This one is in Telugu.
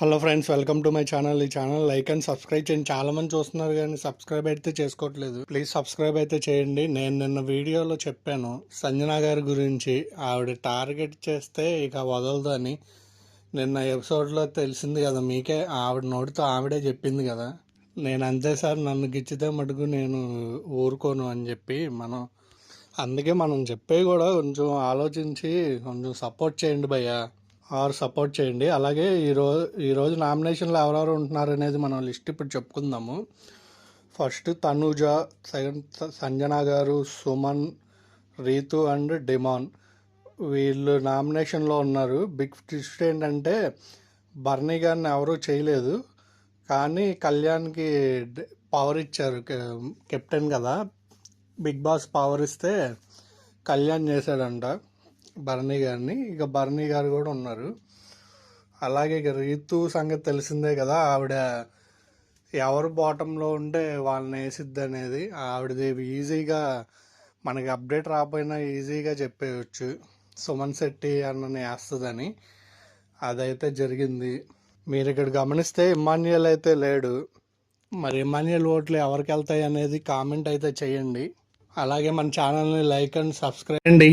Hello friends, welcome to my channel. ఈ ఛానల్ లైక్ అండ్ సబ్స్క్రైబ్ చేయండి. చాలా మంది చూస్తున్నారు కానీ సబ్స్క్రైబ్ అయితే చేసుకోవట్లేదు. ప్లీజ్ సబ్స్క్రైబ్ అయితే చేయండి. నేను నిన్న వీడియోలో చెప్పాను సంజన గారి గురించి. ఆవిడ టార్గెట్ చేస్తే ఇక వదలదని నిన్న ఎపిసోడ్లో తెలిసింది కదా మీకే. ఆవిడ నోటితో ఆవిడే చెప్పింది కదా, నేను అంతే సార్, నన్ను గిచ్చితే మటుకు నేను ఊరుకోను అని చెప్పి. అందుకే మనం చెప్పేవి కూడా కొంచెం ఆలోచించి కొంచెం సపోర్ట్ చేయండి భయ్యా, ఆర్ సపోర్ట్ చేయండి. అలాగే ఈరోజు నామినేషన్లో ఎవరెవరు ఉంటున్నారు అనేది మనం లిస్ట్ ఇప్పుడు చెప్పుకుందాము. ఫస్ట్ తనూజ, సెకండ్ సంజన గారు, సుమన్, రీతు అండ్ డిమాన్, వీళ్ళు నామినేషన్లో ఉన్నారు. బిగ్ ట్విస్ట్ ఏంటంటే బర్నీ గారిని ఎవరూ చేయలేదు, కానీ కళ్యాణ్కి పవర్ ఇచ్చారు. కెప్టెన్ కదా, బిగ్ బాస్ పవర్ ఇస్తే కళ్యాణ్ చేశాడంట బర్నీ గారిని. ఇక బర్నీ గారు కూడా ఉన్నారు. అలాగే ఇక రీతు సంగతి తెలిసిందే కదా, ఆవిడ ఎవరు బాటంలో ఉంటే వాళ్ళని వేసిద్ది అనేది ఆవిడది ఈజీగా, మనకి అప్డేట్ రాకపోయినా ఈజీగా చెప్పేయచ్చు సుమన్ శెట్టి అన్నని వేస్తుందని. అదైతే జరిగింది. మీరు ఇక్కడ గమనిస్తే ఇమ్మాన్యుయల్ అయితే లేడు. మరి ఇమ్మాన్యుయల్ ఓట్లు ఎవరికి వెళ్తాయి అనేది కామెంట్ అయితే చేయండి. అలాగే మన ఛానల్ని లైక్ అండ్ సబ్స్క్రైబ్ చేయండి.